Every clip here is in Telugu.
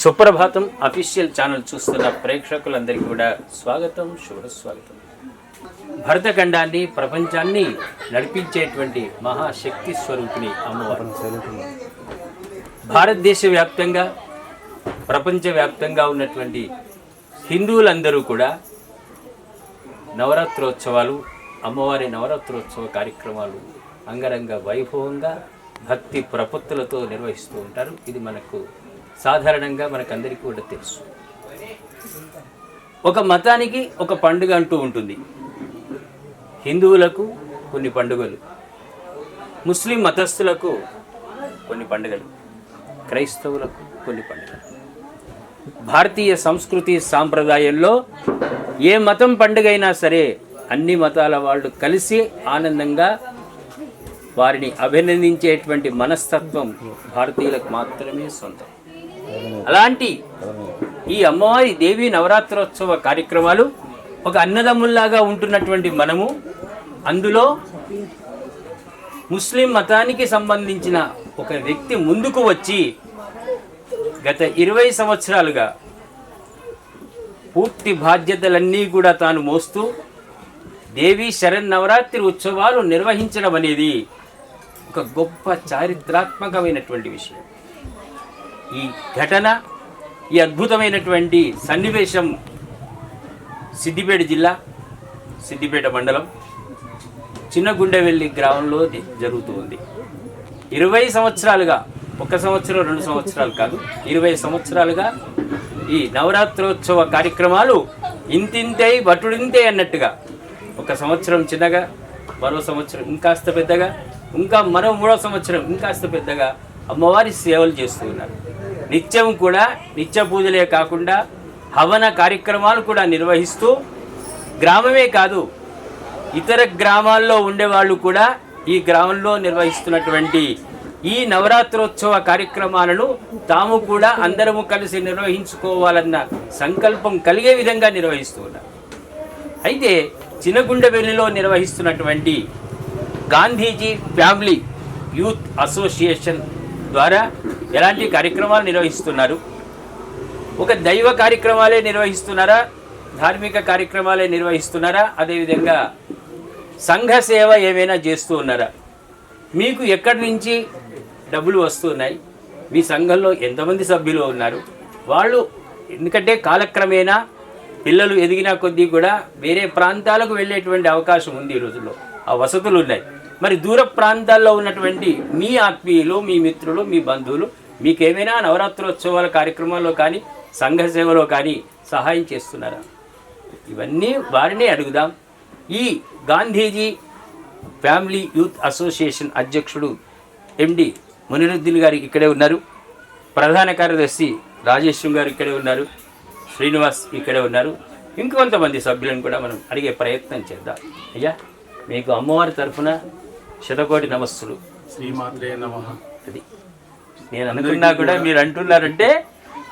సుప్రభాతం అఫీషియల్ ఛానల్ చూస్తున్న ప్రేక్షకులందరికీ కూడా స్వాగతం, శుభస్వాగతం. భరతఖండాన్ని, ప్రపంచాన్ని నడిపించేటువంటి మహాశక్తి స్వరూపిణి అమ్మవారు భారతదేశ వ్యాప్తంగా, ప్రపంచవ్యాప్తంగా ఉన్నటువంటి హిందువులందరూ కూడా నవరాత్రోత్సవాలు, అమ్మవారి నవరాత్రోత్సవ కార్యక్రమాలు అంగరంగ వైభవంగా భక్తి ప్రపత్తులతో నిర్వహిస్తూ ఉంటారు. ఇది మనకు సాధారణంగా మనకందరికీ కూడా తెలుసు. ఒక మతానికి ఒక పండుగ అంటూ ఉంటుంది. హిందువులకు కొన్ని పండుగలు, ముస్లిం మతస్థులకు కొన్ని పండుగలు, క్రైస్తవులకు కొన్ని పండుగలు. భారతీయ సంస్కృతి సాంప్రదాయంలో ఏ మతం పండుగ అయినా సరే అన్ని మతాల వాళ్ళు కలిసి ఆనందంగా వారిని అభినందించేటువంటి మనస్తత్వం భారతీయులకు మాత్రమే సొంతం. అలాంటి ఈ అమ్మవారి దేవి నవరాత్రోత్సవ కార్యక్రమాలు ఒక అన్నదమ్ముల్లాగా ఉంటున్నటువంటి మనము అందులో ముస్లిం మతానికి సంబంధించిన ఒక వ్యక్తి ముందుకు వచ్చి గత 20 సంవత్సరాలుగా పూర్తి బాధ్యతలన్నీ కూడా తాను మోస్తూ దేవి శరన్నవరాత్రి ఉత్సవాలు నిర్వహించడం అనేది ఒక గొప్ప చారిత్రాత్మకమైనటువంటి విషయం. ఈ ఘటన, ఈ అద్భుతమైనటువంటి సన్నివేశం సిద్దిపేట జిల్లా, సిద్దిపేట మండలం చిన్నగుండెవెల్లి గ్రామంలో జరుగుతూ ఉంది. 20 సంవత్సరాలుగా, 1 సంవత్సరం 2 సంవత్సరాలు కాదు, 20 సంవత్సరాలుగా ఈ నవరాత్రోత్సవ కార్యక్రమాలు ఇంతింతై బటుడింతే అన్నట్టుగా, ఒక సంవత్సరం చిన్నగా, మరో సంవత్సరం ఇంకాస్త పెద్దగా, ఇంకా మరో 3వ సంవత్సరం ఇంకాస్త పెద్దగా అమ్మవారి సేవలు చేస్తూ ఉన్నారు. నిత్యం కూడా నిత్య పూజలే కాకుండా హవన కార్యక్రమాలు కూడా నిర్వహిస్తూ, గ్రామమే కాదు ఇతర గ్రామాల్లో ఉండేవాళ్ళు కూడా ఈ గ్రామంలో నిర్వహిస్తున్నటువంటి ఈ నవరాత్రోత్సవ కార్యక్రమాలను తాము కూడా అందరము కలిసి నిర్వహించుకోవాలన్న సంకల్పం కలిగే విధంగా నిర్వహిస్తూ ఉన్నారు. అయితే చిన్నగుండెవెల్లిలో నిర్వహిస్తున్నటువంటి గాంధీజీ ఫ్యామిలీ యూత్ అసోసియేషన్ ద్వారా ఎలాంటి కార్యక్రమాలు నిర్వహిస్తున్నారు? ఒక దైవ కార్యక్రమాలే నిర్వహిస్తున్నారా? ధార్మిక కార్యక్రమాలే నిర్వహిస్తున్నారా? అదేవిధంగా సంఘ సేవ ఏమైనా చేస్తూ ఉన్నారా? మీకు ఎక్కడి నుంచి డబ్బులు వస్తున్నాయి? మీ సంఘంలో ఎంతమంది సభ్యులు ఉన్నారు? వాళ్ళు ఎందుకంటే కాలక్రమేణా పిల్లలు ఎదిగిన కొద్దీ కూడా వేరే ప్రాంతాలకు వెళ్ళేటువంటి అవకాశం ఉంది. ఈ రోజుల్లో ఆ వసతులు ఉన్నాయి. మరి దూర ప్రాంతాల్లో ఉన్నటువంటి మీ ఆత్మీయులు, మీ మిత్రులు, మీ బంధువులు మీకేమైనా నవరాత్రోత్సవాల కార్యక్రమాల్లో కానీ సంఘ సేవలో కానీ సహాయం చేస్తున్నారా? ఇవన్నీ వారినే అడుగుదాం. ఈ గాంధీజీ ఫ్యామిలీ యూత్ అసోసియేషన్ అధ్యక్షుడు ఎండి మునిరుద్దీన్ గారు ఇక్కడే ఉన్నారు. ప్రధాన కార్యదర్శి రాజేశ్వరం గారు ఇక్కడే ఉన్నారు. శ్రీనివాస్ ఇక్కడే ఉన్నారు. ఇంకొంతమంది సభ్యులను కూడా మనం అడిగే ప్రయత్నం చేద్దాం. అయ్యా, మీకు అమ్మవారి తరఫున శతకోటి నమస్సులు. శ్రీమాత్రే నమః. అది నేను అనుకున్నా కూడా మీరు అంటున్నారంటే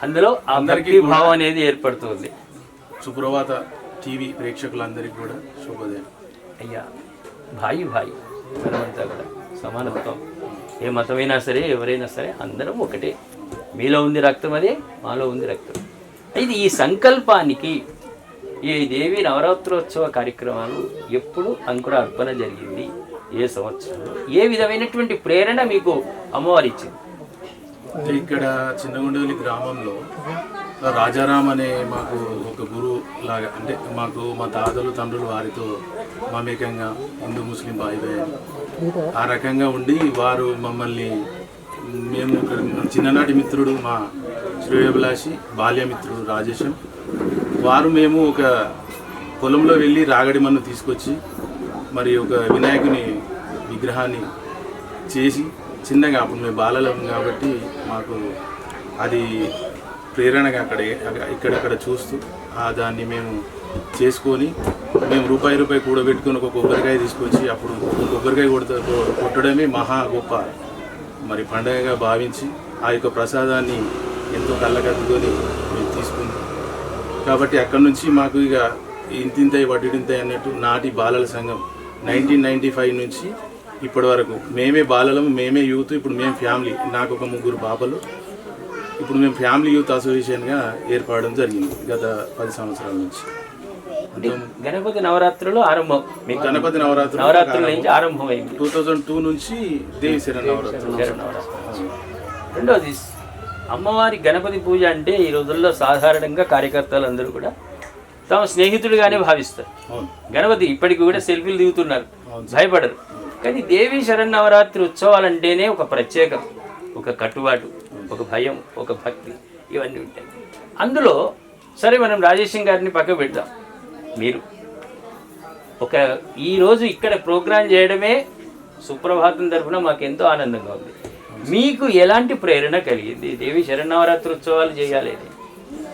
అందులో ఆ భక్తి భావం అనేది ఏర్పడుతుంది. సుప్రభాత టీవీ ప్రేక్షకులందరికీ కూడా శుభోదయం. అయ్యా, భాయి మనమంతా కూడా సమానత్వం. ఏ మతమైనా సరే, ఎవరైనా సరే అందరం ఒకటే. మీలో ఉంది రక్తం, అదే మాలో ఉంది రక్తం. అయితే ఈ సంకల్పానికి ఈ దేవి నవరాత్రోత్సవ కార్యక్రమాలు ఎప్పుడు అంకురార్పణ జరిగింది? ఏ సంవత్సరంలో? ఏ విధమైనటువంటి ప్రేరణ మీకు అమ్మవారి ఇచ్చింది? ఇక్కడ చిన్నగుండెవెల్లి గ్రామంలో రాజారాం అనే మాకు ఒక గురువు లాగా, అంటే మాకు మా తాతలు తండ్రులు వారితో మమేకంగా హిందూ ముస్లిం భాయి ఆ రకంగా ఉండి వారు మమ్మల్ని, మేము చిన్ననాటి మిత్రుడు మా శ్రేయోభిలాషి, బాల్యమిత్రుడు రాజేశం, వారు మేము ఒక పొలంలో వెళ్ళి రాగడి మన్ను తీసుకొచ్చి మరి ఒక వినాయకుని విగ్రహాన్ని చేసి చిన్నగా, అప్పుడు మేము బాలలం కాబట్టి మాకు అది ప్రేరణగా ఇక్కడక్కడ చూస్తూ దాన్ని మేము చేసుకొని, మేము రూపాయి కూడబెట్టుకొని ఒక కొబ్బరికాయ తీసుకొచ్చి, అప్పుడు కొబ్బరికాయ కొట్టడమే మహా గొప్ప మరి పండగగా భావించి ఆ యొక్క ప్రసాదాన్ని ఎంతో కళ్ళకద్దుకొని మేము తీసుకుంటాం. కాబట్టి అక్కడి నుంచి మాకు ఇక ఇంతింతాయి వడ్డింతాయి అన్నట్టు నాటి బాలల సంఘం 1995 నుంచి ఇప్పటి వరకు మేమే బాలలం, మేమే యూత్. ఇప్పుడు మేము ఫ్యామిలీ, నాకు ఒక 3 పాపలు, ఇప్పుడు మేము ఫ్యామిలీ యూత్ అసోసియేషన్గా ఏర్పడడం జరిగింది గత 10 సంవత్సరాల నుంచి. అంటే గణపతి నవరాత్రులు ఆరంభం మీకు గణపతి నవరాత్రుల నుంచి ఆరంభమైంది 2002 నుంచి దేవి శరణవరాత్రులు. రెండోది అమ్మవారి గణపతి పూజ అంటే ఈ రోజుల్లో సాధారణంగా కార్యకర్తలు అందరూ కూడా తమ స్నేహితుడిగానే భావిస్తారు. గణపతి ఇప్పటికి కూడా సెల్ఫీలు దిగుతున్నారు, భయపడరు. కానీ దేవి శరన్నవరాత్రి ఉత్సవాలంటేనే ఒక ప్రత్యేకత, ఒక కట్టుబాటు, ఒక భయం, ఒక భక్తి, ఇవన్నీ ఉంటాయి. అందులో సరే మనం రాజేశం గారిని పక్క పెడదాం. మీరు ఈరోజు ఇక్కడ ప్రోగ్రాం చేయడమే సుప్రభాతం తరఫున మాకు ఎంతో ఆనందంగా ఉంది. మీకు ఎలాంటి ప్రేరణ కలిగింది దేవి శరన్నవరాత్రి ఉత్సవాలు చేయాలి?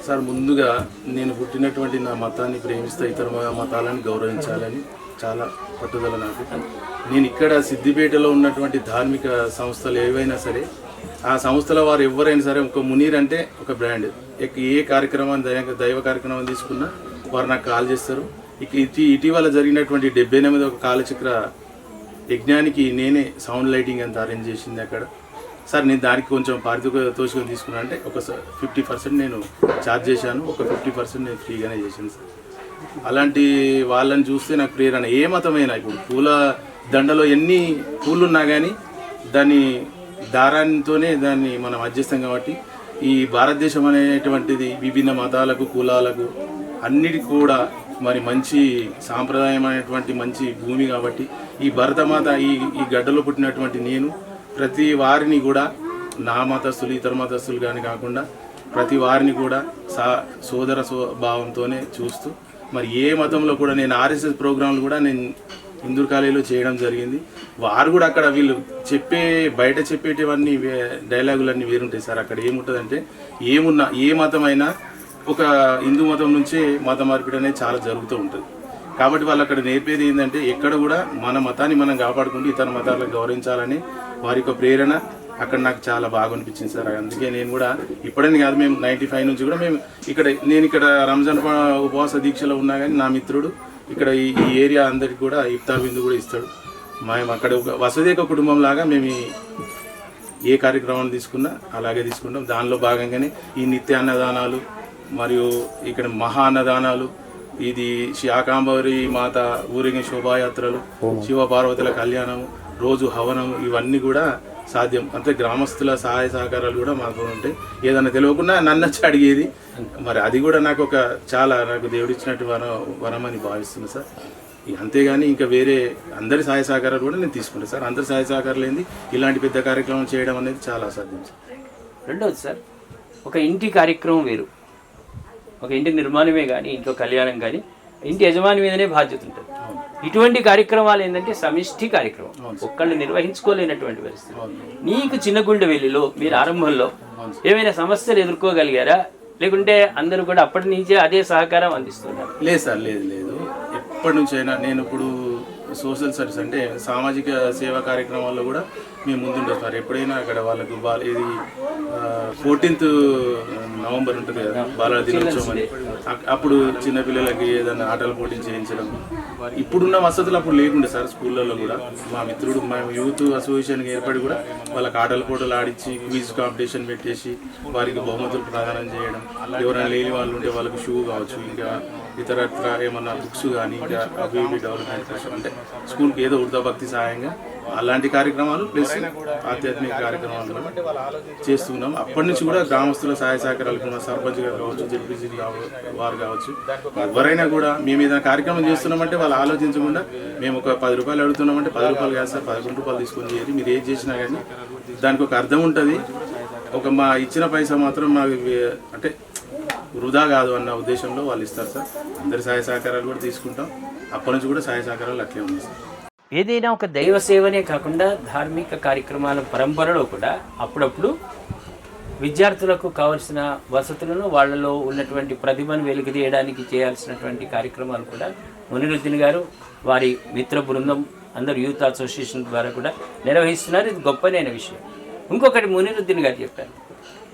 సార్, ముందుగా నేను పుట్టినటువంటి నా మతాన్ని ప్రేమిస్తూ ఇతర మతాలను గౌరవించాలని చాలా పట్టుదల నాకు. నేను ఇక్కడ సిద్దిపేటలో ఉన్నటువంటి ధార్మిక సంస్థలు ఏవైనా సరే ఆ సంస్థల వారు ఎవరైనా సరే ఒక మునీర్ అంటే ఒక బ్రాండ్. ఏ కార్యక్రమాన్ని దైవ కార్యక్రమం తీసుకున్నా వారు నాకు కాల్ చేస్తారు. ఇటీవల జరిగినటువంటి 78వ కాలచక్ర యజ్ఞానికి నేనే సౌండ్ లైటింగ్ అంతా అరేంజ్ చేసింది అక్కడ. సార్, నేను దానికి కొంచెం పారితోషికం తీసుకున్నాను. అంటే ఒక 50% నేను ఛార్జ్ చేశాను, ఒక 50% నేను ఫ్రీగానే చేశాను సార్. అలాంటి వాళ్ళని చూస్తే నాకు ప్రేరణ. ఏ మతమైనా ఇప్పుడు పూల దండలో ఎన్ని పూలు ఉన్నా కానీ దాన్ని దారానితోనే దాన్ని మనం అడ్జస్తాం. కాబట్టి ఈ భారతదేశం అనేటువంటిది విభిన్న మతాలకు కులాలకు అన్నిటికీ కూడా మరి మంచి సాంప్రదాయం అనేటువంటి మంచి భూమి. కాబట్టి ఈ భరతమాత ఈ గడ్డలో పుట్టినటువంటి నేను ప్రతి వారిని కూడా నా మతస్థులు ఇతర మతస్థులు కానీ కాకుండా ప్రతి వారిని కూడా సోదర భావంతోనే చూస్తూ మరి ఏ మతంలో కూడా నేను RSS ప్రోగ్రాంలు కూడా నేను ఇందూరు కాలేజీలో చేయడం జరిగింది. వారు కూడా అక్కడ వీళ్ళు బయట చెప్పేటివన్నీ డైలాగులన్నీ వేరుంటాయి సార్. అక్కడ ఏముంటుందంటే ఏమున్నా ఏ మతమైనా ఒక హిందూ మతం నుంచి మత మార్పిడి అనేది చాలా జరుగుతూ ఉంటుంది. కాబట్టి వాళ్ళు అక్కడ నేర్పేది ఏంటంటే ఎక్కడ కూడా మన మతాన్ని మనం కాపాడుకుంటూ ఇతర మతాలను గౌరవించాలని వారి యొక్క ప్రేరణ అక్కడ నాకు చాలా బాగా అనిపించింది సార్. అందుకే నేను కూడా ఇప్పుడని కాదు, మేము 95 నుంచి కూడా నేను ఇక్కడ రంజాన్ ఉపవాస దీక్షలో ఉన్నా కానీ నా మిత్రుడు ఇక్కడ ఈ ఏరియా అందరికి కూడా ఇఫ్తార్ విందు కూడా ఇస్తాడు. మేము అక్కడ ఒక వసుదైక కుటుంబం లాగా మేము ఏ కార్యక్రమాన్ని తీసుకున్నా అలాగే తీసుకుంటాం. దానిలో భాగంగానే ఈ నిత్య అన్నదానాలు మరియు ఇక్కడ మహా అన్నదానాలు, ఇది శాకాంబరి మాత ఊరేగింపు శోభాయాత్రలు, శివపార్వతుల కళ్యాణము, రోజు హవనము, ఇవన్నీ కూడా సాధ్యం. అంతే గ్రామస్తుల సహాయ సహకారాలు కూడా మాకు ఉంటాయి. ఏదైనా తెలియకుండా నన్ను వచ్చి అడిగేది. మరి అది కూడా నాకు నాకు దేవుడిచ్చినట్టు వరం అని భావిస్తుంది సార్. అంతేగాని ఇంకా వేరే అందరి సహాయ సహకారాలు కూడా నేను తీసుకుంటాను సార్. అందరి సహాయ సహకారాలు ఏంది ఇలాంటి పెద్ద కార్యక్రమం చేయడం అనేది చాలా అసాధ్యం సార్. రెండోది సార్, ఒక ఇంటి కార్యక్రమం వేరు, ఒక ఇంటి నిర్మాణమే కానీ ఇంట్లో కళ్యాణం కానీ ఇంటి యజమాని మీదనే బాధ్యత ఉంటుంది. ఇటువంటి కార్యక్రమాలు ఏంటంటే సమిష్టి కార్యక్రమం, ఒక్కళ్ళు నిర్వహించుకోలేనటువంటి పరిస్థితి. నీకు చిన్నగుండెవెల్లిలో మీరు ఆరంభంలో ఏమైనా సమస్యలు ఎదుర్కోగలిగారా, లేకుంటే అందరూ కూడా అప్పటి నుంచే అదే సహకారం అందిస్తున్నారు? లేదు సార్, లేదు. ఎప్పటి నుంచైనా నేను ఇప్పుడు సోషల్ సర్వీస్ అంటే సామాజిక సేవా కార్యక్రమాల్లో కూడా మేము ముందుంటాం సార్. ఎప్పుడైనా అక్కడ వాళ్ళకు ఇది 14th నవంబర్ ఉంటుంది కదా, బాలల దినోత్సవం అని, అప్పుడు చిన్నపిల్లలకి ఏదైనా ఆటల పోటీలు చేయించడం. ఇప్పుడున్న వసతులు అప్పుడు లేకుండే సార్. స్కూళ్ళల్లో కూడా మా మిత్రుడు యూత్ అసోసియేషన్ ఏర్పడి కూడా వాళ్ళకి ఆటల పోటీలు ఆడించి క్విజ్ కాంపిటీషన్ పెట్టేసి వారికి బహుమతులు ప్రదానం చేయడం. ఎవరైనా లేని వాళ్ళు ఉంటే వాళ్ళకి షూ కావచ్చు, ఇంకా ఇతరత్ర ఏమన్నా బుక్స్ కానీ ఇంకా అభివృద్ధి డెవలప్మెంట్ కోసం అంటే స్కూల్కి ఏదో వృద్ధ భక్తి సహాయంగా అలాంటి కార్యక్రమాలు ప్లస్ ఆధ్యాత్మిక కార్యక్రమాలు చేస్తున్నాం. అప్పటి నుంచి కూడా గ్రామస్తుల సహాయ సహకారాలు సర్పంచ్ గారు కావచ్చు, జడ్పీసీ వారు కావచ్చు, ఎవరైనా కూడా మేము ఏదైనా కార్యక్రమం చేస్తున్నామంటే వాళ్ళు ఆలోచించకుండా మేము ఒక 10 రూపాయలు అడుగుతున్నామంటే 10 రూపాయలు కాదు సార్, 11 రూపాయలు తీసుకొని చేయాలి. మీరు ఏది చేసినా కానీ దానికి ఒక అర్థం ఉంటుంది. మా ఇచ్చిన పైసా మాత్రం మాకు అంటే వృధా కాదు అన్న ఉద్దేశంలో వాళ్ళు ఇస్తారు సార్. అందరి సహాయ సహకారాలు కూడా తీసుకుంటాం. అప్పటి నుంచి కూడా సహాయ సహకారాలు అట్లే ఉంది సార్. ఏదైనా ఒక దైవ సేవనే కాకుండా ధార్మిక కార్యక్రమాల పరంపరలో కూడా అప్పుడప్పుడు విద్యార్థులకు కావలసిన వసతులను వాళ్ళలో ఉన్నటువంటి ప్రతిభను వెలికితీయడానికి చేయాల్సినటువంటి కార్యక్రమాలు కూడా మునిరుద్దీన్ గారు వారి మిత్ర బృందం అందరూ యూత్ అసోసియేషన్ ద్వారా కూడా నిర్వహిస్తున్నారు. ఇది గొప్పనైన విషయం. ఇంకొకటి మునిరుద్దీన్ గారు చెప్పారు,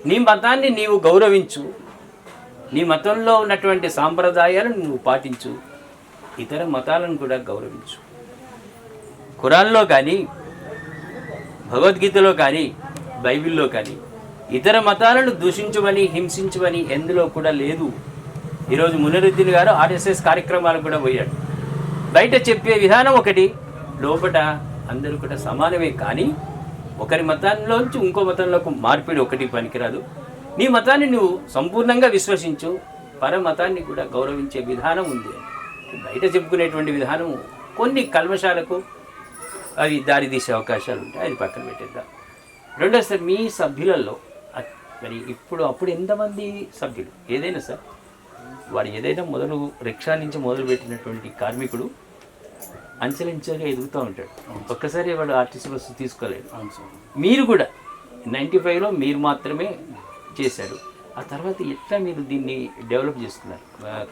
నీ మతాన్ని నీవు గౌరవించు, నీ మతంలో ఉన్నటువంటి సాంప్రదాయాలను నువ్వు పాటించు, ఇతర మతాలను కూడా గౌరవించు. ఖురాన్లో కానీ భగవద్గీతలో కానీ బైబిల్లో కానీ ఇతర మతాలను దూషించమని హింసించమని ఎందులో కూడా లేదు. ఈరోజు మునిరుద్దీన్ గారు ఆర్ఎస్ఎస్ కార్యక్రమాలకు కూడా పోయాడు. బయట చెప్పే విధానం ఒకటి, లోపల అందరూ కూడా సమానమే. కానీ ఒకరి మతంలోంచి ఇంకో మతంలోకి మార్పిడి ఒకటి పనికిరాదు. నీ మతాన్ని నువ్వు సంపూర్ణంగా విశ్వసించు, పరమతాన్ని కూడా గౌరవించే విధానం ఉంది. బయట చెప్పుకునేటువంటి విధానం కొన్ని కల్మషాలకు అవి దారి తీసే అవకాశాలు ఉంటాయి, అది పక్కన పెట్టేద్దాం. రెండోసారి మీ సభ్యులలో మరి అప్పుడు ఎంతమంది సభ్యులు? ఏదైనా సార్ వాడు ఏదైనా రిక్షా నుంచి మొదలుపెట్టినటువంటి కార్మికుడు అంచెలంచెలుగా ఎదుగుతూ ఉంటాడు. ఒక్కసారి వాడు ఆర్టీసీ బస్సు తీసుకోలేదు. మీరు కూడా 95లో మీరు మాత్రమే చేశారు. ఆ తర్వాత ఎట్లా మీరు దీన్ని డెవలప్ చేసుకున్నారు?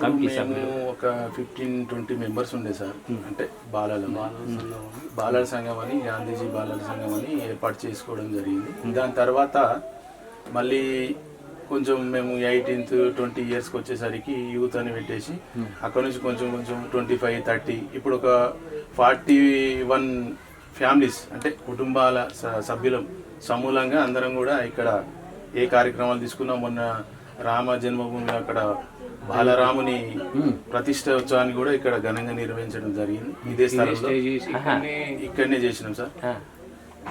కమిటీ సభ్యులు ఒక 15-20 మెంబర్స్ ఉండే సార్. అంటే బాలల సంఘం అని, గాంధీజీ బాలల సంఘం అని ఏర్పాటు చేసుకోవడం జరిగింది. దాని తర్వాత మళ్ళీ కొంచెం మేము 18-20 ఇయర్స్కి వచ్చేసరికి యూత్ అని పెట్టేసి అక్కడ నుంచి కొంచెం 25-30 ఇప్పుడు ఒక 41 ఫ్యామిలీస్, అంటే కుటుంబాల సభ్యులం సమూలంగా అందరం కూడా ఇక్కడ ఏ కార్యక్రమాలు తీసుకున్నాం. మొన్న రామ జన్మభూమి అక్కడ బాలరాముని ప్రతిష్ట ఉత్సవాన్ని కూడా ఇక్కడ ఘనంగా నిర్వహించడం జరిగింది. ఇదే స్థలంలో ఇక్కడనే చేసినాం సార్.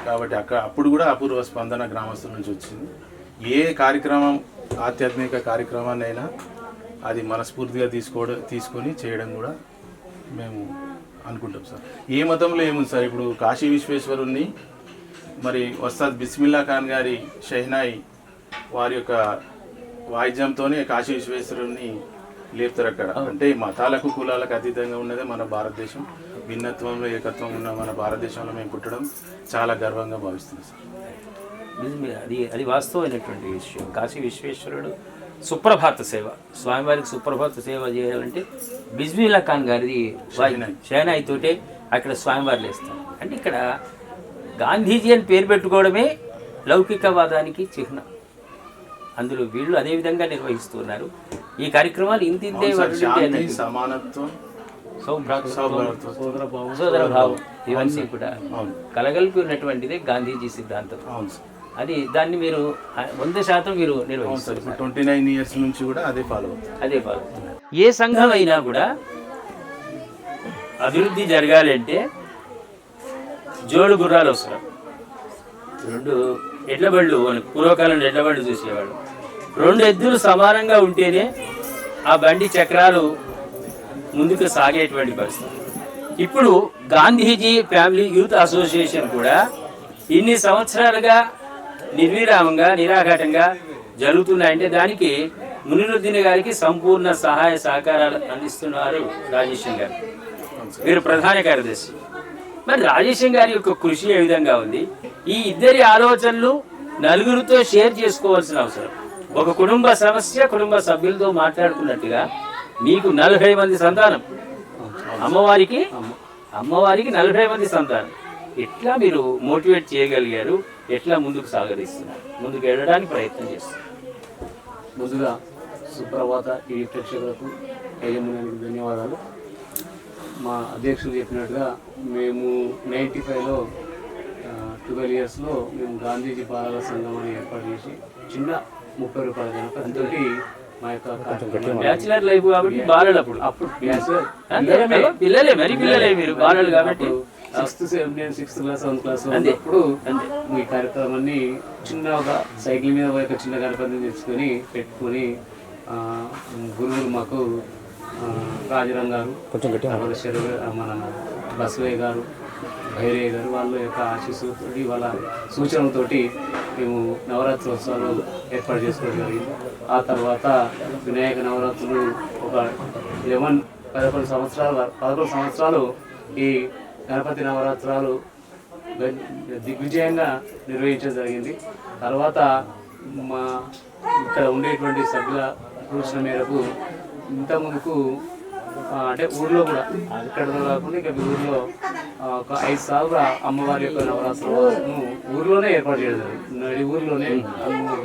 కాబట్టి అప్పుడు కూడా అపూర్వ స్పందన గ్రామస్తుల నుంచి వచ్చింది. ఏ కార్యక్రమం, ఆధ్యాత్మిక కార్యక్రమాన్ని అయినా అది మనస్ఫూర్తిగా తీసుకొని చేయడం కూడా మేము అనుకుంటాం సార్. ఏ మతంలో ఏముంది సార్, ఇప్పుడు కాశీ విశ్వేశ్వరుణ్ణి మరి వస్తాద్ బిస్మిల్లా ఖాన్ గారి షెహనాయి వారి యొక్క వాయిద్యంతోనే కాశీ విశ్వేశ్వరుణ్ణి లేపుతారు అక్కడ. అంటే మతాలకు కులాలకు అతీతంగా ఉన్నదే మన భారతదేశం. భిన్నత్వంలో ఏకత్వం ఉన్న మన భారతదేశంలో మేము పుట్టడం చాలా గర్వంగా భావిస్తున్నాం సార్. అది వాస్తవమైనటువంటి విషయం. కాశీ విశ్వేశ్వరుడు సుప్రభాత సేవ, స్వామివారికి సుప్రభాత సేవ చేయాలంటే బిస్మిల్లా ఖాన్ గారిది షెహనాయి తోటే అక్కడ స్వామివారిలు వేస్తాం. అంటే ఇక్కడ గాంధీజీ అని పేరు పెట్టుకోవడమే లౌకికవాదానికి చిహ్నం. అందులో వీళ్ళు అదే విధంగా నిర్వహిస్తున్నారు ఈ కార్యక్రమాలు. ఇంతింతే సమానత్వం, సోదరభావం ఇవన్నీ కూడా కలగలిపి ఉన్నటువంటిదే గాంధీజీ సిద్ధాంతం. అది దాన్ని మీరు 100% మీరు నిర్వహిస్తారు. 29 ఇయర్స్ నుంచి కూడా అదే ఫాలో అవుతున్నారు. ఏ సంఘం అయినా కూడా అభివృద్ధి జరగాలంటే జోడు గుర్రాలు అవసరం. 2 ఎడ్ల బళ్ళు, పూర్వకాలంలో ఎడ్ల బళ్ళు చూసేవాడు. 2 ఎద్దులు సమానంగా ఉంటేనే ఆ బండి చక్రాలు ముందుకు సాగేటువంటి పరిస్థితి. ఇప్పుడు గాంధీజీ ఫ్యామిలీ యూత్ అసోసియేషన్ కూడా ఇన్ని సంవత్సరాలుగా నిర్విరామంగా నిరాఘాటంగా జరుగుతున్నాయంటే దానికి మునిరుద్దీన్ గారికి సంపూర్ణ సహాయ సహకారాలు అందిస్తున్నారు రాజేశం గారు. వీరు ప్రధాన కార్యదర్శి. మరి రాజేశం గారి యొక్క కృషి ఏ విధంగా ఉంది? ఈ ఇద్దరి ఆలోచనలు నలుగురితో షేర్ చేసుకోవాల్సిన అవసరం. ఒక కుటుంబ సమస్య కుటుంబ సభ్యులతో మాట్లాడుకున్నట్టుగా మీకు 40 మంది సంతానం, అమ్మవారికి 40 మంది సంతానం. ఎట్లా మీరు మోటివేట్ చేయగలిగారు? ఎట్లా ముందుకు సాగరిస్తున్నారు? ముందుకు వెళ్ళడానికి ప్రయత్నం చేస్తున్నారు? ముందుగా సుప్రభాత టీవీ ప్రేక్షకులకు యజమానికి ధన్యవాదాలు. మా అధ్యక్షులు చెప్పినట్టుగా మేము 95లో 12 ఇయర్స్లో మేము గాంధీజీ బాలల సంఘం అని ఏర్పాటు చేసి చిన్న 30 రూపాయల గణపతితో మా యొక్క బ్యాచిలర్ లైఫ్ కాబట్టి బాలలు అప్పుడు పిల్లలే మీరు బాలలు కాబట్టి 6th, 7th క్లాస్ అప్పుడు ఈ కార్యక్రమాన్ని చిన్నగా సైకిల్ మీద ఒక చిన్న గణపతిని తెచ్చుకొని పెట్టుకొని గురువులు మాకు రాజారాం గారు, మన బసవయ్య గారు, భైరయ్య గారు వాళ్ళ యొక్క ఆశీస్సుతోటి వాళ్ళ సూచనలతోటి మేము నవరాత్రోత్సవాలు ఏర్పాటు చేసుకోవడం జరిగింది. ఆ తర్వాత వినాయక నవరాత్రులు ఒక 11 సంవత్సరాలు ఈ గణపతి నవరాత్రాలు దిగ్విజయంగా నిర్వహించడం జరిగింది. తర్వాత మా ఇక్కడ ఉండేటువంటి సభ్యుల సూచన మేరకు ఇంతకుముందుకు అంటే ఊర్లో కూడా ఇక్కడ కాకుండా ఇక ఊర్లో ఒక 5 సార్లు అమ్మవారి యొక్క నవరాత్రులను ఊర్లోనే ఏర్పాటు చేయడం జరిగింది. ఊర్లోనే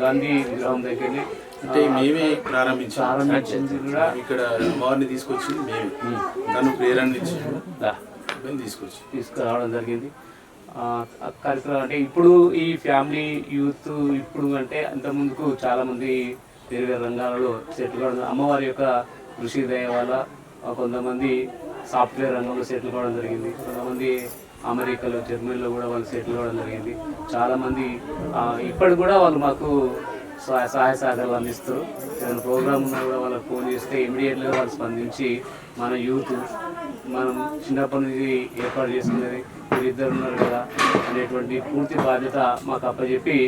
గాంధీ విగ్రహం దగ్గర అంటే మేమే ప్రారంభించింది కూడా ఇక్కడ అమ్మవారిని తీసుకొచ్చింది మేమే. తను ప్రేరణ తీసుకురావడం జరిగింది. కార్యక్రమం అంటే ఇప్పుడు ఈ ఫ్యామిలీ యూత్ ఇప్పుడు అంటే అంత ముందుకు చాలామంది వేరే వేరే రంగాలలో సెటిల్ కావడం, అమ్మవారి యొక్క కృషి దయ వల్ల కొంతమంది సాఫ్ట్వేర్ రంగంలో సెటిల్ కావడం జరిగింది, కొంతమంది అమెరికాలో జర్మనీలో కూడా వాళ్ళు సెటిల్ కావడం జరిగింది. చాలామంది ఇప్పటికి కూడా వాళ్ళు మాకు సహాయ సహకారాలు అందిస్తారు. ఏదైనా ప్రోగ్రామ్ ఉన్నా కూడా వాళ్ళకి ఫోన్ చేస్తే ఇమీడియట్గా వాళ్ళు స్పందించి మన యూత్ మనం చిన్నప్పటి నుంచి ఏర్పాటు చేసుకునేది వీరిద్దరు ఉన్నారు కదా అనేటువంటి పూర్తి బాధ్యత మాకు అప్పచెప్పి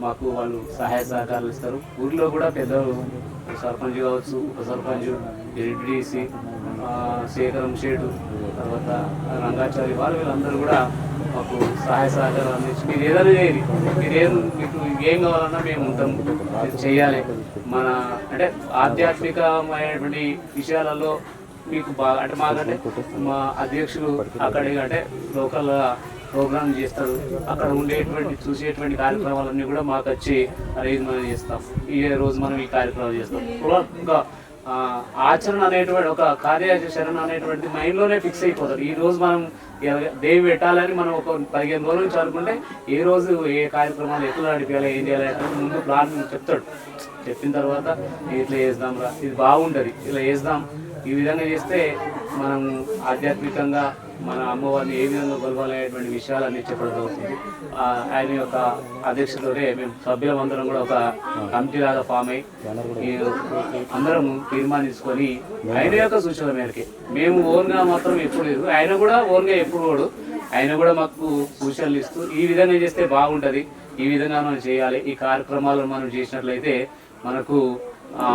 మాకు వాళ్ళు సహాయ సహకారాలు ఇస్తారు. ఊరిలో కూడా పెద్దలు సర్పంచ్ కావచ్చు, ఉప సర్పంచ్, ఎంపీటీసీ, శేఖరం షేటు, తర్వాత రంగాచారి వీళ్ళందరూ కూడా మాకు సహాయ సహకారాలు అందించి మీరు ఏదైనా చేయాలి, మీకు ఏం కావాలన్నా మేము ఉంటాం, చేయాలి. మన అంటే ఆధ్యాత్మికమైనటువంటి విషయాలలో మీకు బాగా అంటే మాకంటే మా అధ్యక్షులు అక్కడ అంటే లోకల్ ప్రోగ్రామ్ చేస్తాడు, అక్కడ ఉండేటువంటి చూసేటువంటి కార్యక్రమాలన్నీ కూడా మాకు వచ్చి అరేంజ్మెంట్ చేస్తాం. ఈ రోజు మనం ఈ కార్యక్రమాలు చేస్తాం. ఇంకా ఆచరణ అనేటువంటి ఒక కార్యాచరణ అనేటువంటి మైండ్లోనే ఫిక్స్ అయిపోతారు. ఈ రోజు మనం దేవి పెట్టాలని మనం ఒక 15 రోజుల నుంచి అనుకుంటే ఏ రోజు ఏ కార్యక్రమాలు ఎట్లా నడిపించాలి, ఏం చేయాలి అంటే ముందు ప్లాన్ చెప్తాడు. చెప్పిన తర్వాత ఇట్లా చేద్దాం రా, ఇది బాగుంటుంది, ఇలా చేద్దాం, ఈ విధంగా చేస్తే మనం ఆధ్యాత్మికంగా మన అమ్మవారిని ఏ విధంగా కొలవాలనేటువంటి విషయాలన్నీ చెప్పడం జరుగుతుంది. ఆయన యొక్క అధ్యక్షతతోనే మేము సభ్యులందరం కూడా ఒక కమిటీ లాగా ఫామ్ అయ్యి అందరం తీర్మానించుకొని ఆయన యొక్క సూచనల మేరకి మేము ఓన్గా మాత్రం ఎప్పుడు లేదు, ఆయన కూడా ఓన్గా ఎప్పుడు కూడా ఆయన కూడా మాకు సూచనలు ఇస్తూ ఈ విధంగా చేస్తే బాగుంటుంది, ఈ విధంగా మనం చేయాలి, ఈ కార్యక్రమాలను మనం చేసినట్లయితే మనకు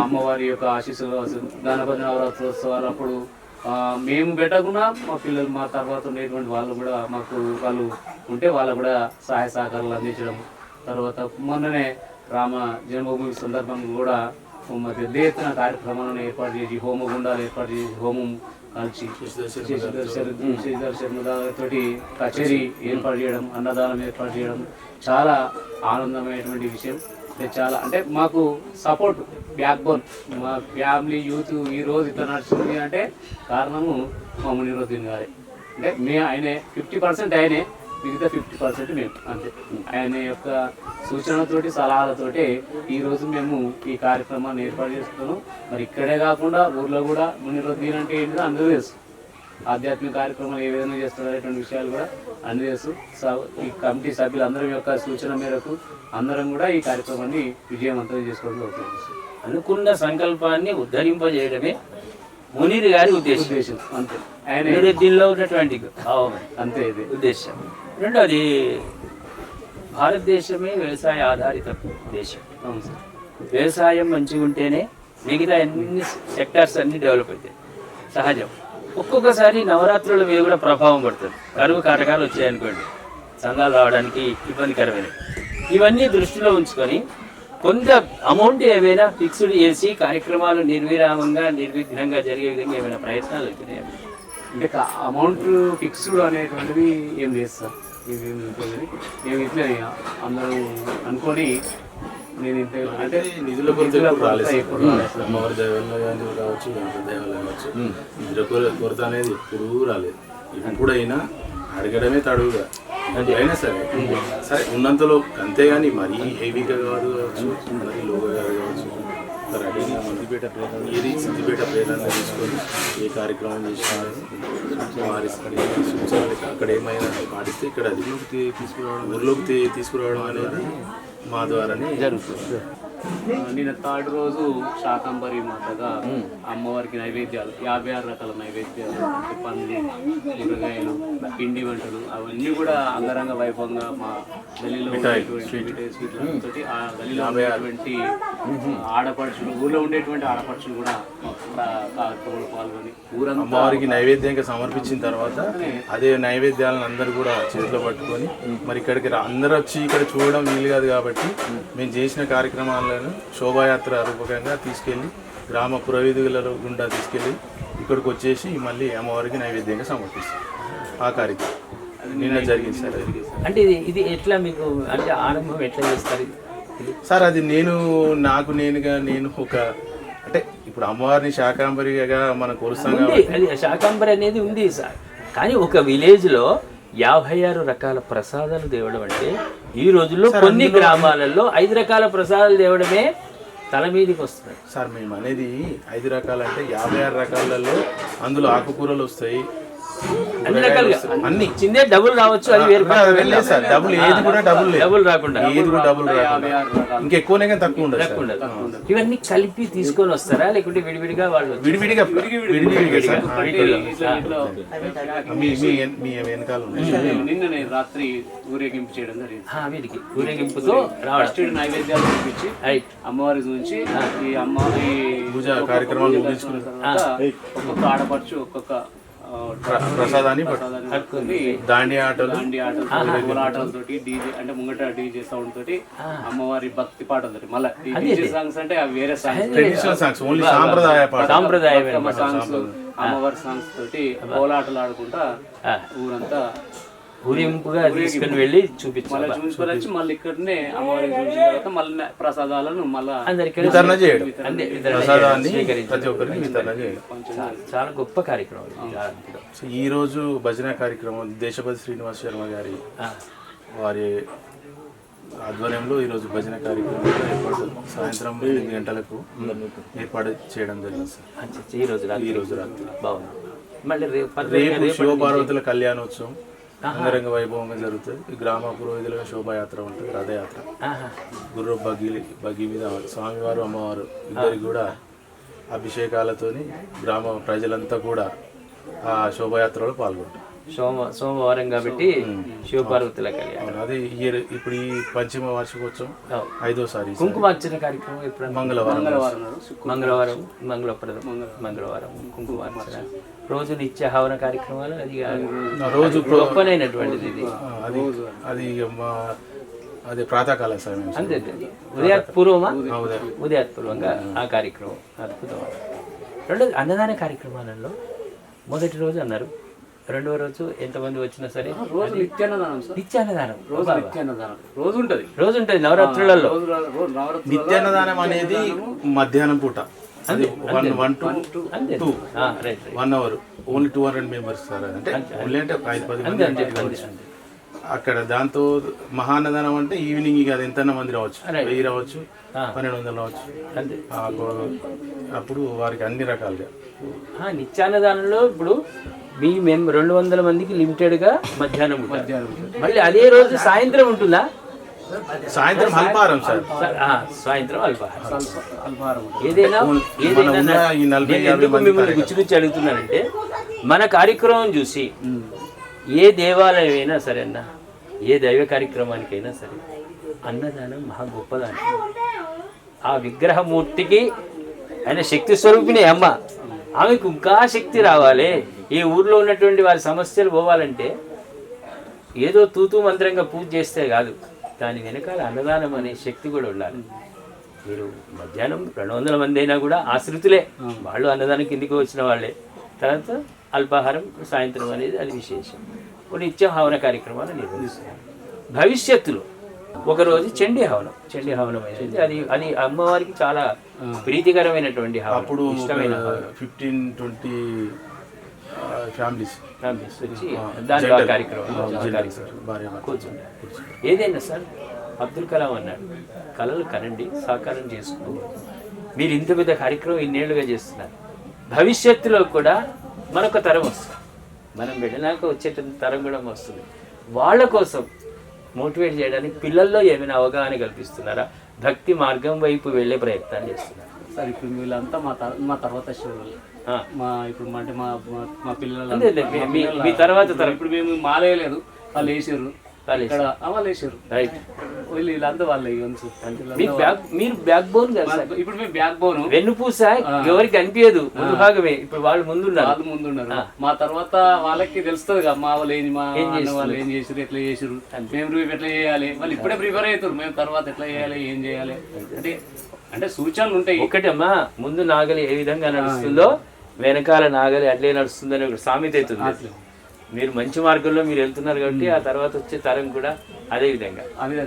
అమ్మవారి యొక్క ఆశీస్సులు, గణపతి నవరాత్రోత్సవాలు అప్పుడు మేము పెట్టకుండా మా పిల్లలు మా తర్వాత ఉండేటువంటి వాళ్ళు కూడా మాకు వాళ్ళు ఉంటే వాళ్ళకు కూడా సహాయ సహకారాలు అందించడం. తర్వాత మొన్ననే రామ జన్మభూమి సందర్భంగా కూడా పెద్ద ఎత్తున కార్యక్రమాలను ఏర్పాటు చేసి హోమగుండాలు ఏర్పాటు చేసి హోమం కలిసి శ్రీధర్ శర్మతోటి కచేరీ ఏర్పాటు చేయడం, అన్నదానం ఏర్పాటు చేయడం చాలా ఆనందమైనటువంటి విషయం. చాలా అంటే మాకు సపోర్ట్ బ్యాక్ బోన్ మా ఫ్యామిలీ యూత్ ఈ రోజు ఇట్లా నడుస్తుంది అంటే కారణము మా మునిరుద్దీన్ గారే. అంటే ఆయన 50% ఆయనే, మిగతా 50% మేము, అంతే. ఆయన యొక్క సూచనలతోటి సలహాలతోటి ఈరోజు మేము ఈ కార్యక్రమాన్ని ఏర్పాటు చేస్తున్నాం. మరి ఇక్కడే కాకుండా ఊర్లో కూడా మునిరుద్దీన్ అంటే ఏంటో అందరూ తెలుసు, ఆధ్యాత్మిక కార్యక్రమాలు ఏ విధంగా చేస్తున్నారు అనేటువంటి విషయాలు కూడా అన్ని తెలుసు. ఈ కమిటీ సభ్యులందరం యొక్క సూచన మేరకు అందరం కూడా ఈ కార్యక్రమాన్ని విజయవంతం చేసుకోవడం జరుగుతుంది. అనుకున్న సంకల్పాన్ని ఉద్ధరింపజేయడమే మునీర్ గారి ఉద్దేశం. అంతే, ఆయన దీనిలో ఉన్నటువంటి అంతే ఇది ఉద్దేశం. రెండోది, భారతదేశమే వ్యవసాయ ఆధారిత దేశం. అవును సార్. వ్యవసాయం మంచిగా ఉంటేనే మిగతా అన్ని సెక్టార్స్ అన్ని డెవలప్ అవుతాయి, సహజం. ఒక్కొక్కసారి నవరాత్రుల మీద కూడా ప్రభావం పడుతుంది. కరువు కాటకాలు వచ్చాయనుకోండి, సంఘాలు రావడానికి ఇబ్బందికరమైన. ఇవన్నీ దృష్టిలో ఉంచుకొని కొంత అమౌంట్ ఏమైనా ఫిక్స్డ్ చేసి కార్యక్రమాలు నిర్విరామంగా నిర్విఘ్నంగా జరిగే విధంగా ఏమైనా ప్రయత్నాలు అవుతున్నాయి? అంటే అమౌంట్ ఫిక్స్డ్ అనేటువంటిది ఏం లేదు సార్. ఇది మేము ఇట్లా అందరూ అనుకొని నేను ఇంత అంటే నిధుల కొరత అమ్మవారి దైవంలో కానీ కావచ్చు, దైవాలు కావచ్చు, నిధుల కొరత అనేది ఎప్పుడూ రాలేదు. ఇప్పుడైనా అడగడమే తడువుగా అయినా సరే సరే ఉన్నంతలో, అంతేగాని మరీ హెవీగా కాదు కావచ్చు, మరీ లోగా కాదు కావచ్చు. రెడీగా ఇది సిద్దిపేట ప్రేరణ తీసుకొని ఏ కార్యక్రమం చేసినా వారి సూచనలు అక్కడ ఏమైనా పాటిస్తే ఇక్కడ అదిలోకి తీసుకురావడం, ఊర్లోకి తీసుకురావడం అనేది మా ద్వారానే జరుగుతుంది. నిన్న 3rd రోజు శాకంబరి మాతగా అమ్మవారికి నైవేద్యాలు 56 రకాల నైవేద్యాలు, పండ్లు, కూరగాయలు, పిండి వంటలు అవన్నీ కూడా అంగరంగ వైభవంగా మా గల్లీలో స్వీట్లతోటి ఆ గల్లీలో ఉండేటువంటి ఆడపడుచులు, ఊళ్ళో ఉండేటువంటి ఆడపడుచులు కూడా కార్యక్రమంలో పాల్గొని ఊరంతా అమ్మవారికి నైవేద్యంగా సమర్పించిన తర్వాత అదే నైవేద్యాలను అందరూ కూడా చేతిలో పట్టుకొని మరి ఇక్కడికి అందరూ వచ్చి ఇక్కడ చూడడం వీలు కాదు కాబట్టి మేము చేసిన కార్యక్రమాలను శోభాయాత్ర రూపకంగా తీసుకెళ్ళి గ్రామ పురవీధుల గుండా తీసుకెళ్ళి ఇక్కడికి వచ్చేసి మళ్ళీ అమ్మవారికి నైవేద్యంగా సమర్పిస్తాం. ఆ కార్యక్రమం నిన్న జరిగింది సార్. అంటే ఇది ఎట్లా మీకు అంటే ఆరంభం ఎట్లా చేస్తారు సార్? అది నేను ఒక అంటే ఇప్పుడు అమ్మవారిని శాకాంబరిగా మనం కొలుస్తాం కాబట్టి అది శాకాంబరి అనేది ఉంది సార్. కానీ ఒక విలేజ్లో 56 రకాల ప్రసాదాలు తేవడం అంటే ఈ రోజుల్లో కొన్ని గ్రామాలలో 5 రకాల ప్రసాదాలు తేవడమే తల మీదకి వస్తున్నాయి సార్. మేము అనేది 5 రకాలు అంటే 56 రకాలలో అందులో ఆకుకూరలు వస్తాయి, అన్ని రకాలుగా అన్ని చిన్నే డబుల్ రావచ్చు, అది వేరు లేదు సార్. డబుల్ ఏది కూడా డబుల్ లేదు, డబుల్ రాకుండా ఏది కూడా డబుల్ రాకుండా ఇంకా ఎక్కువనే కానీ తక్కువ ఉండదు సార్. ఉండదు. ఇవన్నీ కలిపి తీసుకొని వస్తారా లేకుంటే విడివిడిగా వాళ్ళు విడివిడిగా విడివిడిగా మీ వెనకాల ఉన్నాయి. నిన్న రాత్రి ఊరేగింపు చేయడం జరిగింది. వీరికి ఊరేగింపుతో రావడం నైవేద్యాలు చూపించి అమ్మవారి గురించి ఈ పూజ కార్యక్రమాలు ముగించుకున్న తర్వాత ఒక్కొక్క ఆడపడుచు ఒక్కొక్క ప్రసాదాన్ని దాండి ఆటలు ఆటలతోటి డీజే అంటే ముంగట డీజే సౌండ్ తోటి అమ్మవారి భక్తి పాటలతోటి మళ్ళీ డీజే సాంగ్స్ అంటే అవి వేరే సాంగ్స్, ట్రెడిషనల్ సాంగ్స్, ఓన్లీ సాంప్రదాయ పాట, సాంప్రదాయ సాంగ్స్, అమ్మవారి సాంగ్స్ తోటి కోలాటలు ఆడుకుంటా ఊరంతా ఊరింపుగా తీసుకుని వెళ్ళి చూపించాలి. చూపించుకొని వచ్చి మళ్ళీ ఇక్కడనే అమ్మవారి చూసిన తర్వాత మళ్ళీ ప్రసాదాలను మళ్ళీ వితరణ చేయడం, ప్రసాదాన్ని ప్రతి ఒక్కరికి వితరణ చేయడం చాలా గొప్ప కార్యక్రమం. ఈ రోజు భజన కార్యక్రమం దేశపతి శ్రీనివాస్ శర్మ గారి వారి ఆధ్వర్యంలో ఈరోజు భజన కార్యక్రమం ఏర్పాటు సాయంత్రం 8 గంటలకు ఏర్పాటు చేయడం జరిగింది సార్. ఈ రోజు రాత్రి బాగుంది. మళ్ళీ రేపు శివపార్వతుల కళ్యాణోత్సవం అంగరంగ వైభవంగా జరుగుతుంది. గ్రామ పురోహితులుగా శోభాయాత్ర ఉంటుంది, రథయాత్ర, గుర్ర బగ్గి మీద స్వామివారు అమ్మవారు ఇద్దరికి కూడా అభిషేకాలతోని గ్రామ ప్రజలంతా కూడా ఆ శోభాయాత్రలో పాల్గొంటారు. సోమవారం కాబట్టి శివపార్వతుల కళ్యాణం అది ఇప్పుడు ఈ పంచమ వార్షికోత్సవం 5వ కుంకుమార్చన కార్యక్రమం ఎప్పుడు? మంగళవారం మంగళవారం కుంకుమార్చన, రోజు నిత్య హవన కార్యక్రమాలు. అది రోజు గొప్పనైనటువంటిది ఇది. అది అది ప్రాతకాల సమయం, అంతే ఉదయాత్పూర్వమా? ఉదయాత్పూర్వంగా ఆ కార్యక్రమం అద్భుతం. రెండోది అన్నదాన కార్యక్రమాలలో మొదటి రోజు అన్నారు, రెండవ రోజు ఎంతమంది వచ్చినా సరే నిత్యాన్నదానం రోజు ఉంటుంది నవరాత్రులలో. నిత్యాన్నదానం అనేది మధ్యాహ్నం పూట 1 to 2 1 hour, only 200 members sir. అంటే ఓన్లీ అంటే 5-10 మంది అక్కడ. దాంతో మహాన్నదానం అంటే ఈవినింగ్ ఇక అది ఎంత మంది రావచ్చు, 1000 రావచ్చు, 1200 రావచ్చు. అప్పుడు వారికి అన్ని రకాలుగా నిత్యాన్నదానంలో ఇప్పుడు మీ 200 మందికి లిమిటెడ్గా మధ్యాహ్నం మళ్ళీ అదే రోజు సాయంత్రం ఉంటుందా? సాయంత్రం అల్పాహారం సార్. సాయంత్రం అల్పాహారం. ఏదైనా మిమ్మల్ని గుచ్చి అడుగుతున్నానంటే మన కార్యక్రమం చూసి ఏ దేవాలయం అయినా సరే అన్న, ఏ దైవ కార్యక్రమానికైనా సరే అన్నదానం మహా గొప్పదాన్ని. ఆ విగ్రహమూర్తికి ఆయన శక్తి స్వరూపిణి అమ్మ, ఆమెకు ఇంకా శక్తి రావాలి. ఈ ఊర్లో ఉన్నటువంటి వారి సమస్యలు పోవాలంటే ఏదో తూతూ మంత్రంగా పూజ చేస్తే కాదు, దాని వెనకాల అన్నదానం అనే శక్తి కూడా ఉండాలి. మీరు మధ్యాహ్నం 200 మంది అయినా కూడా ఆశ్రితులే, వాళ్ళు అన్నదానం కిందికి వచ్చిన వాళ్ళే. తర్వాత అల్పాహారం సాయంత్రం అనేది అది విశేషం. నిత్యం హవన కార్యక్రమాలు నిర్వహిస్తున్నారు. భవిష్యత్తులో ఒకరోజు చండీ హవనం అనేది అది అమ్మవారికి చాలా ప్రీతికరమైనటువంటి అప్పుడు 15-20 ఫ్యామిలీస్ వచ్చి దాంట్లో కార్యక్రమం కూర్చుంటారు. ఏదైనా సార్ అబ్దుల్ కలాం అన్నాడు, కళలు కనండి, సాకారం చేసుకో. మీరు ఇంత పెద్ద కార్యక్రమం ఇన్నేళ్లుగా చేస్తున్నారు. భవిష్యత్తులో కూడా మరొక తరం వస్తుంది, మనం వెళ్ళినాక వచ్చేటువంటి తరం కూడా వస్తుంది. వాళ్ళ కోసం మోటివేట్ చేయడానికి పిల్లల్లో ఏమైనా అవగాహన కల్పిస్తున్నారా? భక్తి మార్గం వైపు వెళ్ళే ప్రయత్నాలు చేస్తున్నారు సార్? ఇప్పుడు వీళ్ళంతా మా తర్వాత మా ఇప్పుడు అంటే మా పిల్లలు మీ తర్వాత ఇప్పుడు మేము మాలేయలేదు, వాళ్ళు వేసారు, వాళ్ళు వేసారు, రైట్. వీళ్ళంతా వాళ్ళు మీరు బ్యాక్ బోన్ కదా ఇప్పుడు మేము బ్యాక్ బోన్, వెన్నుపూస ఎవరికి అనిపించదు, ముందు భాగమే. ఇప్పుడు వాళ్ళు ముందున్నారు. మా తర్వాత వాళ్ళకి తెలుస్తుంది కదా, మా వాళ్ళు వాళ్ళు ఏం చేసారు, ఎట్లా చేసారు, మేము ఎట్లా చేయాలి, వాళ్ళు ఇప్పుడే ప్రిపేర్ అవుతారు. మేము తర్వాత ఎట్లా చేయాలి, ఏం చేయాలి అంటే సూచనలు ఉంటాయి. ఒకటమ్మా, ముందు నాగలి ఏ విధంగా నడుస్తుందో వెనకాల నాగలి అట్లే నడుస్తుందని ఒక సామెత అవుతుంది. మీరు మంచి మార్గంలో మీరు వెళ్తున్నారు కాబట్టి ఆ తర్వాత వచ్చే తరం కూడా అదే విధంగా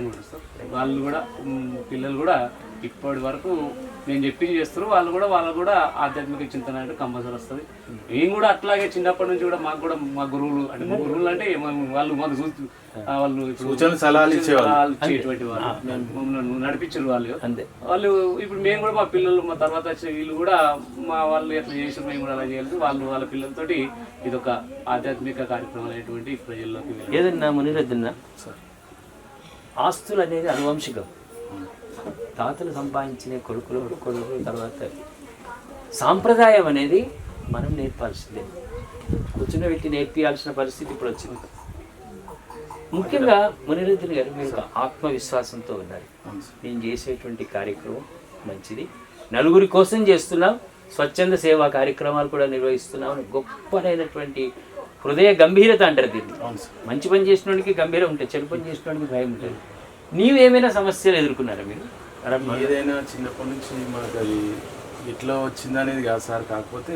ఉంటుంది సార్. వాళ్ళు కూడా పిల్లలు కూడా ఇప్పటి వరకు నేను చెప్పింది చేస్తారు, వాళ్ళు కూడా ఆధ్యాత్మిక చింతన అంటే కంపల్సరీ వస్తుంది. మేము కూడా అట్లాగే చిన్నప్పటి నుంచి కూడా మాకు కూడా మా గురువులు అంటే వాళ్ళు మాకు వాళ్ళు సూచనలు సలహాలు ఇచ్చేటువంటి వాళ్ళు మమ్మల్ని నడిపించారు వాళ్ళు. ఇప్పుడు మేము కూడా మా పిల్లలు మా తర్వాత వచ్చే వీళ్ళు కూడా మా వాళ్ళు ఎట్లా చేసారు మేము కూడా అలా చేయాలి. వాళ్ళ పిల్లలతోటి ఇది ఒక ఆధ్యాత్మిక కార్యక్రమం అనేటువంటి ప్రజల్లోకి ఏదన్నా మునిరద్దన్నా ఆస్తులు అనేది అనువంశికం. తాతలు సంపాదించిన కొడుకులు తర్వాత సాంప్రదాయం అనేది మనం నేర్పాల్సిందే. కూర్చుని నేర్పించాల్సిన పరిస్థితి ఇప్పుడు వచ్చింది. ముఖ్యంగా మునిరుద్దీన్ గారు మీరు ఆత్మవిశ్వాసంతో ఉన్నారు. నేను చేసేటువంటి కార్యక్రమం మంచిది, నలుగురి కోసం చేస్తున్నాం, స్వచ్ఛంద సేవా కార్యక్రమాలు కూడా నిర్వహిస్తున్నాం. గొప్పనైనటువంటి హృదయ గంభీరత అంటారు దీన్ని. మంచి పని చేసినోడికి గంభీరం ఉంటుంది, చెడు పని చేసినోడికి భయం ఉంటుంది. నీవేమైనా సమస్యలు ఎదుర్కొన్నారా మీరు? ఏదైనా చిన్నప్పటి నుంచి మనకు అది ఎట్లా వచ్చిందనేది కాదు సార్, కాకపోతే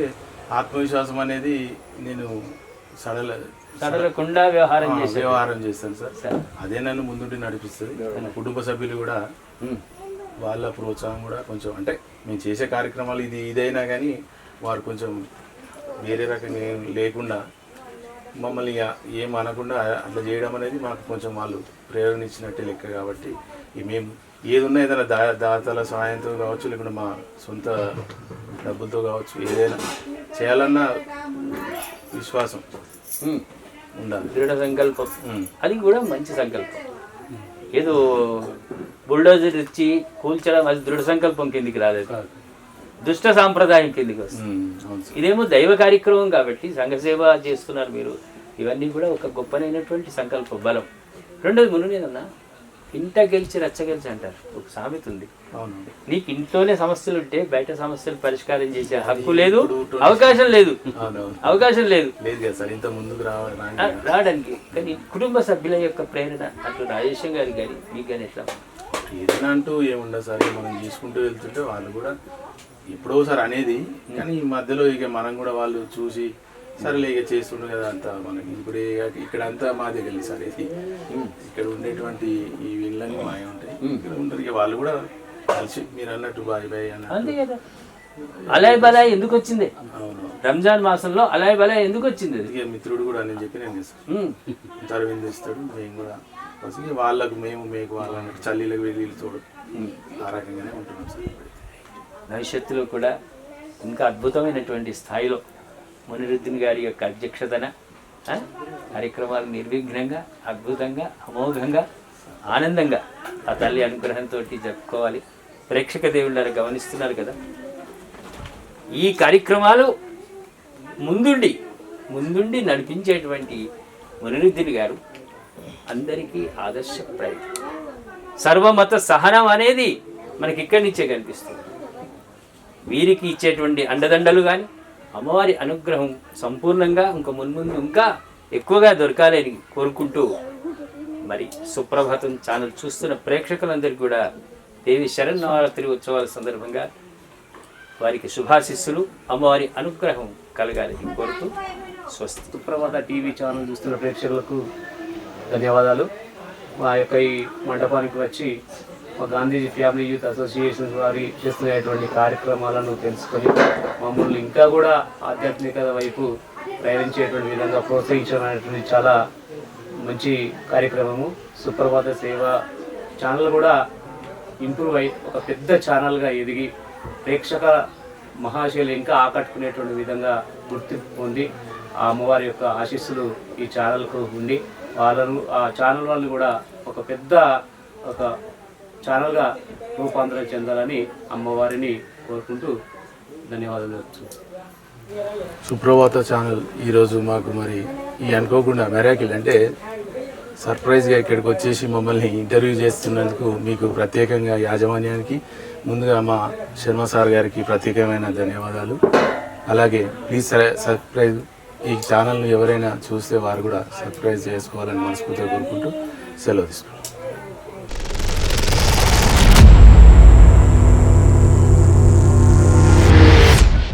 ఆత్మవిశ్వాసం అనేది నేను సడలకుండా వ్యవహారం చేస్తాను సార్. అదే నన్ను ముందుండి నడిపిస్తుంది. కుటుంబ సభ్యులు కూడా వాళ్ళ ప్రోత్సాహం కూడా కొంచెం, అంటే మేము చేసే కార్యక్రమాలు ఇదైనా కానీ వారు కొంచెం వేరే రకంగా లేకుండా మమ్మల్ని ఏం అనకుండా అట్లా చేయడం అనేది మాకు కొంచెం వాళ్ళు ప్రేరణ ఇచ్చినట్టే లెక్క. కాబట్టి మేము ఏది ఉన్నా ఏదైనా దాతల సహాయంతో కావచ్చు, లేకుంటే మా సొంత డబ్బులతో కావచ్చు, ఏదైనా చేయాలన్న విశ్వాసం ఉండాలి, దృఢ సంకల్పం. అది కూడా మంచి సంకల్పం. ఏదో బుల్డోజర్ ఇచ్చి కూల్చడం అది దృఢ సంకల్పం కిందికి రాలేదు, దుష్ట సాంప్రదాయం కిందికి వస్తుంది. ఇదేమో దైవ కార్యక్రమం కాబట్టి సంఘసేవ చేస్తున్నారు మీరు. ఇవన్నీ కూడా ఒక గొప్పనైనటువంటి సంకల్ప బలం. రెండోది మునునేదన్నా, ఇంట గెలిచి రచ్చ గెలిచి అంటారు, ఒక సామెత ఉంది. నీకు ఇంట్లోనే సమస్యలు ఉంటే బయట సమస్యలు పరిష్కారం చేసే హక్కు లేదు, అవకాశం లేదు రావడానికి. కానీ కుటుంబ సభ్యుల యొక్క ప్రేరణ అటు రాజేశం గారి కానీ మీకు కానీ ఎట్లా? ఏదైనా అంటూ ఏముండదు సార్, మనం చేసుకుంటూ వెళ్తుంటే వాళ్ళు కూడా ఎప్పుడోసారి అనేది, కానీ ఈ మధ్యలో ఇక మనం కూడా వాళ్ళు చూసి సరేలే ఇక చేస్తుండే కదా అంతా మనకి. ఇప్పుడు ఇక్కడ అంతా మా దగ్గర సార్, ఇది ఇక్కడ ఉండేటువంటి ఈ వీళ్ళని మాయ ఉంటాయి, ఇక్కడ ఉంటారు. ఇక వాళ్ళు కూడా కలిసి మీరు అన్నట్టు బాయ్ బాయ్ అంతే కదా. అలాయ్ బలాయ్ ఎందుకు వచ్చింది? రంజాన్ మాసంలో అలాయ్ బలాయ్ ఎందుకు వచ్చింది? ఇక మిత్రుడు కూడా నేను చెప్పి నేను చేస్తాను, తరవిందిస్తాడు. మేము కూడా వాళ్ళకు మీకు వాళ్ళన్నట్టు చల్లీలకు వీళ్ళు చూడు, ఆ రకంగానే ఉంటున్నాం సార్. భవిష్యత్తులో కూడా ఇంకా అద్భుతమైనటువంటి స్థాయిలో మునిరుద్దీన్ గారి యొక్క అధ్యక్షతన కార్యక్రమాలు నిర్విఘ్నంగా, అద్భుతంగా, అమోఘంగా, ఆనందంగా ఆ తల్లి అనుగ్రహంతో జరుపుకోవాలి. ప్రేక్షక దేవుళ్ళారా గమనిస్తున్నారు కదా, ఈ కార్యక్రమాలు ముందుండి నడిపించేటువంటి మునిరుద్దీన్ గారు అందరికీ ఆదర్శప్రాయం. సర్వమత సహనం అనేది మనకి ఇక్కడి నుంచే కనిపిస్తుంది. వీరికి ఇచ్చేటువంటి అండదండలు కానీ అమ్మవారి అనుగ్రహం సంపూర్ణంగా మున్ముందు ఇంకా ఎక్కువగా దొరకాలని కోరుకుంటూ, మరి సుప్రభాతం ఛానల్ చూస్తున్న ప్రేక్షకులందరికీ కూడా దేవి శరన్నవరాత్రి ఉత్సవాల సందర్భంగా వారికి శుభాశిస్సులు, అమ్మవారి అనుగ్రహం కలగాలని కోరుతూ స్వస్తి. సుప్రభాత టీవీ ఛానల్ చూస్తున్న ప్రేక్షకులకు ధన్యవాదాలు. మా యొక్క ఈ మండపానికి వచ్చి మా గాంధీజీ ఫ్యామిలీ యూత్ అసోసియేషన్ వారి చేస్తున్నటువంటి కార్యక్రమాలను తెలుసుకొని మమ్మల్ని ఇంకా కూడా ఆధ్యాత్మికత వైపు ప్రయాణించేటువంటి విధంగా ప్రోత్సహించడం చాలా మంచి కార్యక్రమము. సుప్రభాత సేవ ఛానల్ కూడా ఇంప్రూవ్ అయ్యి ఒక పెద్ద ఛానల్గా ఎదిగి ప్రేక్షక మహాశయులు ఇంకా ఆకట్టుకునేటువంటి విధంగా గుర్తింపు పొంది ఆ అమ్మవారి యొక్క ఆశీస్సులు ఈ ఛానల్కు ఉండి ఆ ఛానల్ వాళ్ళు కూడా ఒక పెద్ద ఛానల్గా రూపాంతరం చెందాలని అమ్మవారిని కోరుకుంటూ ధన్యవాదాలు. సుప్రభాత ఛానల్ ఈరోజు మాకు మరి ఈ అనుకోకుండా మెరాకిల్ అంటే సర్ప్రైజ్గా ఇక్కడికి వచ్చేసి మమ్మల్ని ఇంటర్వ్యూ చేస్తున్నందుకు మీకు ప్రత్యేకంగా యాజమాన్యానికి ముందుగా మా శర్మ సార్ గారికి ప్రత్యేకమైన ధన్యవాదాలు. అలాగే ప్లీజ్ సబ్స్క్రైబ్, ఈ ఛానల్ని ఎవరైనా చూస్తే వారు కూడా సబ్స్క్రైబ్ చేసుకోవాలని మనస్ఫూర్తిగా కోరుకుంటూ సెలవు తీసుకుంటాం.